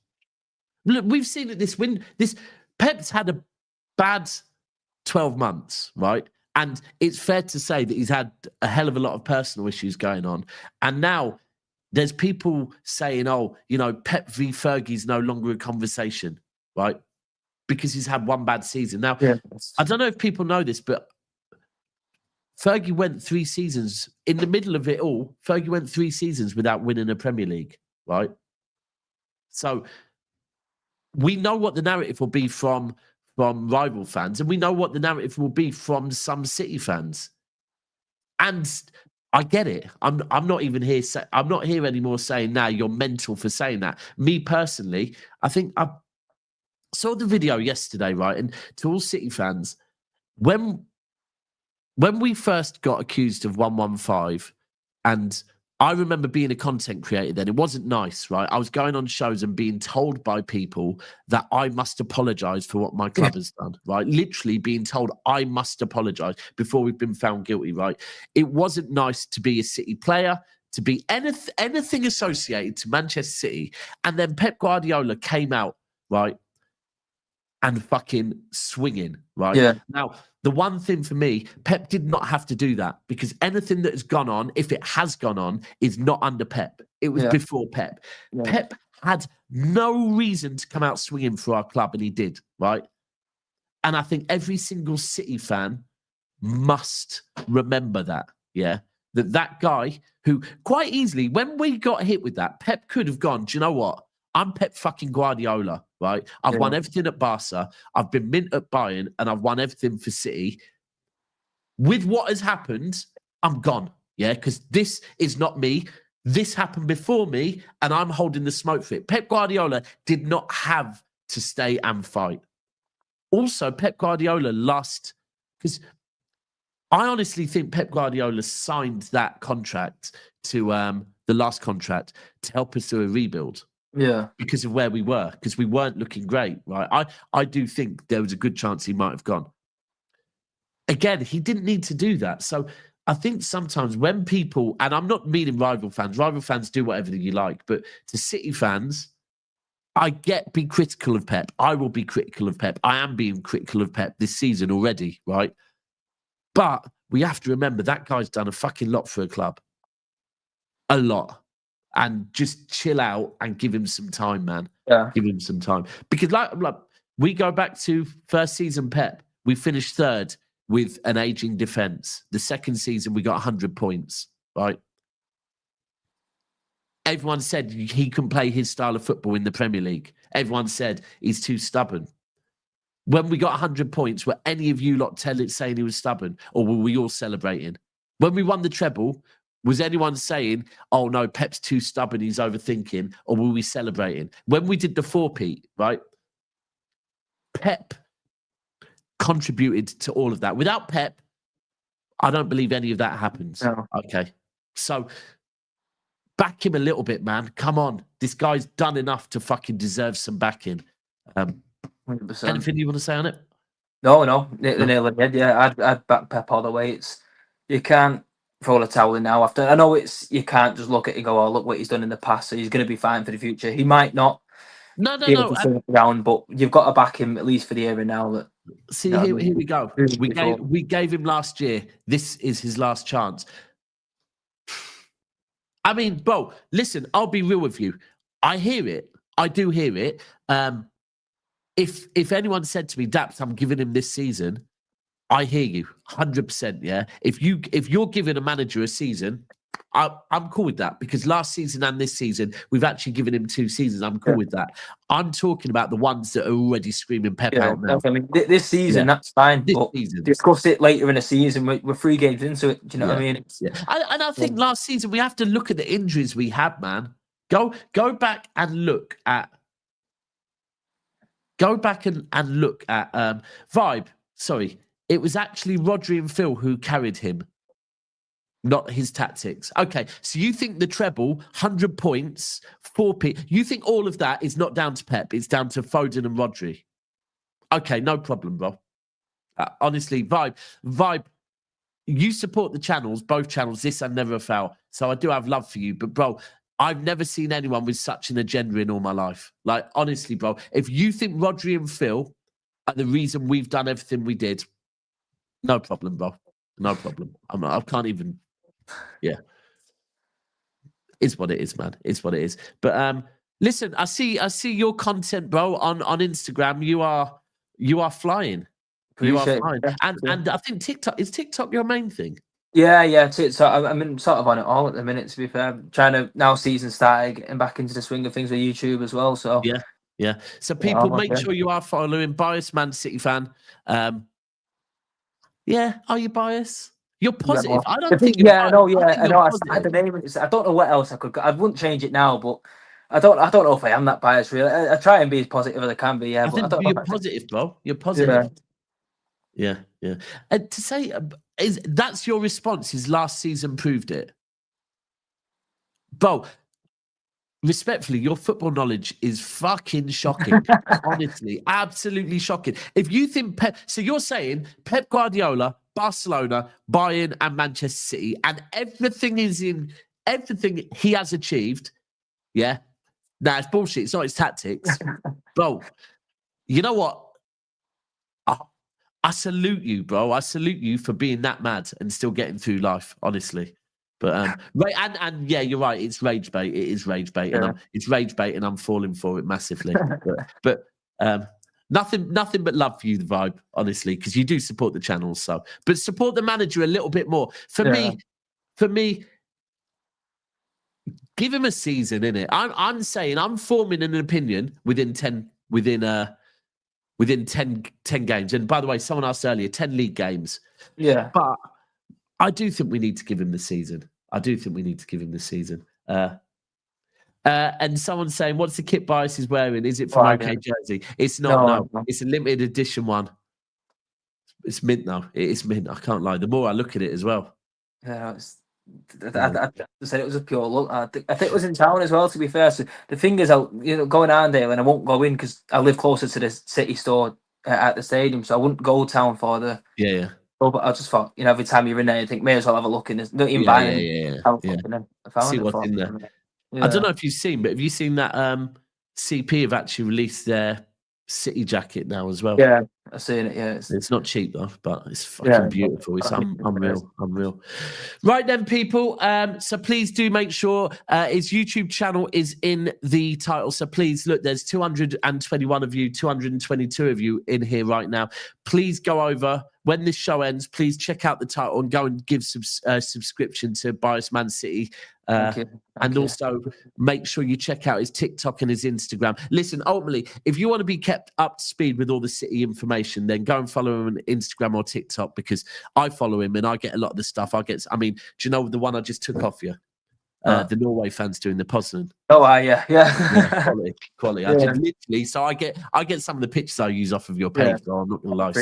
Look, we've seen it this Pep's had a bad 12 months, right? And it's fair to say that he's had a hell of a lot of personal issues going on. And now there's people saying, oh, you know, Pep v Fergie's no longer a conversation, right? Because he's had one bad season. Now, I don't know if people know this, but Fergie went 3 seasons. In the middle of it all, Fergie went 3 seasons without winning a Premier League, right? So we know what the narrative will be from rival fans, and we know what the narrative will be from some City fans. And I get it. I'm not even here. I'm not here anymore saying, "Nah, you're mental for saying that." Me personally, I think I saw the video yesterday, right? And to all City fans, when we first got accused of 115, and I remember being a content creator then, it wasn't nice, right? I was going on shows and being told by people that I must apologise for what my club has done, right? Literally being told I must apologise before we've been found guilty, right? It wasn't nice to be a City player, to be anything associated to Manchester City. And then Pep Guardiola came out, right? and fucking swinging, right? Yeah. Now, the one thing for me, Pep did not have to do that because anything that has gone on, if it has gone on, is not under Pep. It was before Pep. Yeah. Pep had no reason to come out swinging for our club, and he did, right? And I think every single City fan must remember that, yeah? That guy who quite easily, when we got hit with that, Pep could have gone, do you know what? I'm Pep fucking Guardiola, right? I've won everything at Barca. I've been mint at Bayern, and I've won everything for City. With what has happened, I'm gone, yeah? Because this is not me. This happened before me, and I'm holding the smoke for it. Pep Guardiola did not have to stay and fight. Also, Pep Guardiola lost, because I honestly think Pep Guardiola signed that contract to the last contract to help us through a rebuild. Yeah. Because of where we were, because we weren't looking great, right? I do think there was a good chance he might have gone. Again, he didn't need to do that. So I think sometimes when people, and I'm not meaning rival fans do whatever you like, but to City fans, be critical of Pep. I will be critical of Pep. I am being critical of Pep this season already, right? But we have to remember that guy's done a fucking lot for a club. A lot. And just chill out and give him some time, man. Yeah. Give him some time. Because like we go back to first season Pep, we finished third with an aging defence. The second season, we got 100 points, right? Everyone said he can play his style of football in the Premier League. Everyone said he's too stubborn. When we got 100 points, were any of you lot saying he was stubborn, or were we all celebrating? When we won the treble, was anyone saying, oh no, Pep's too stubborn, he's overthinking, or were we celebrating? When we did the four-peat, right? Pep contributed to all of that. Without Pep, I don't believe any of that happens. No. Okay. So back him a little bit, man. Come on. This guy's done enough to fucking deserve some backing. 100%. Anything you want to say on it? No. The nail on the head. Yeah, I'd back Pep all the way. You can't throw the towel in now. After I know you can't just look at it and go, oh, look what he's done in the past, so he's going to be fine for the future. He might not. No. Around, but you've got to back him at least for the here and now. That see, here we go. We gave him last year. This is his last chance. I mean, bro, listen, I'll be real with you. I hear it. I do hear it. If anyone said to me, Daps, I'm giving him this season, I hear you 100%. Yeah. If you're giving a manager a season, I'm cool with that, because last season and this season, we've actually given him 2 seasons. I'm cool with that. I'm talking about the ones that are already screaming Pep out now. I mean, this season, that's fine. But discuss it later in the season. We're 3 games into it. Do you know what I mean? And I think last season, we have to look at the injuries we had, man. Go back and look at Vibe. Sorry. It was actually Rodri and Phil who carried him, not his tactics. Okay, so you think the treble, 100 points, 4P, you think all of that is not down to Pep, it's down to Foden and Rodri. Okay, no problem, bro. Honestly, Vibe, you support the channels, both channels, this and Never a Foul. So I do have love for you. But, bro, I've never seen anyone with such an agenda in all my life. Like, honestly, bro, if you think Rodri and Phil are the reason we've done everything we did, no problem, bro. No problem. I can't even. Yeah. It's what it is, man. It's what it is. But listen, I see your content, bro, on Instagram. You are flying. You are flying. And I think TikTok your main thing? Yeah. So I'm sort of on it all at the minute, to be fair. I'm trying to, now season started, getting back into the swing of things with YouTube as well. So yeah. So people, make sure you are following Biased Man City fan. Yeah, are you biased? You're positive. I don't think you're biased. I know. I started the name. I don't know what else I could. I wouldn't change it now, but I don't know if I am that biased. Really, I try and be as positive as I can be. Yeah, I think you're positive, bro. You're positive. Yeah. And to say that's your response. His last season proved it, bro. Respectfully, your football knowledge is fucking shocking. Honestly, absolutely shocking. If you think Pep, so you're saying Pep Guardiola, Barcelona, Bayern, and Manchester City, and everything he has achieved. Yeah, nah, it's bullshit. It's not his tactics, bro. You know what? I salute you, bro. I salute you for being that mad and still getting through life, honestly. But right, and yeah, you're right. It's rage bait. It is rage bait, and it's rage bait, and I'm falling for it massively. but nothing but love for you, the vibe, honestly, because you do support the channel. So, but support the manager a little bit more. For me, give him a season, innit? I'm saying I'm forming an opinion within 10 games. And by the way, someone asked earlier, 10 league games. Yeah. But I do think we need to give him the season. And someone's saying, what's the kit bias he's wearing? Is it from OK Jersey? It's not, no. It's a limited edition one. It's mint, though. It is mint. I can't lie. The more I look at it as well. Yeah, I said it was a pure look. I think it was in town as well, to be fair. So the thing is, going on there, and I won't go in because I live closer to the city store at the stadium, so I wouldn't go town for the. Yeah. Oh, but I just thought, every time you're in there, you think, may as well have a look in. There's not even buying. See what's in there. Yeah. I don't know if you've seen, but have you seen that CP have actually released their City jacket now as well? Yeah, I've seen it. Yeah, it's not cheap though, but it's fucking beautiful. It's unreal. Right then, people. So please do make sure his YouTube channel is in the title. So please look, there's 221 of you, 222 of you in here right now. Please go over when this show ends. Please check out the title and go and give subscription to Bias Man City. And also make sure you check out his TikTok and his Instagram. Listen, ultimately, if you want to be kept up to speed with all the City information, then go and follow him on Instagram or TikTok, because I follow him and I get a lot of the stuff. Do you know the one I just took off you? The Norway fans doing the Poznan. Oh, yeah. Quality. I did literally. So I get some of the pictures I use off of your page. So I'm not gonna lie.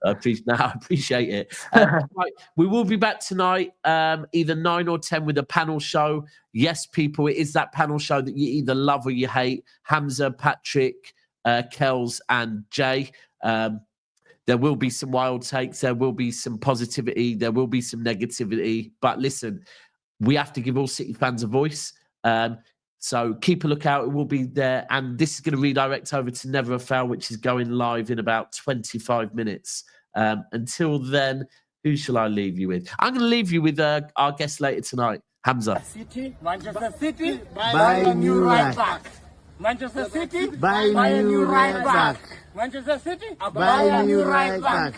I appreciate it. Right, we will be back tonight, either 9 or 10, with a panel show. Yes, people, it is that panel show that you either love or you hate. Hamza, Patrick, Kells, and Jay. There will be some wild takes. There will be some positivity. There will be some negativity. But listen, we have to give all City fans a voice. So keep a lookout. It will be there. And this is going to redirect over to Never a Fail, which is going live in about 25 minutes. Until then, who shall I leave you with? I'm going to leave you with our guest later tonight, Hamza. Manchester City, buy a new right back. Manchester City, buy a new right back. Manchester City, buy a new right back.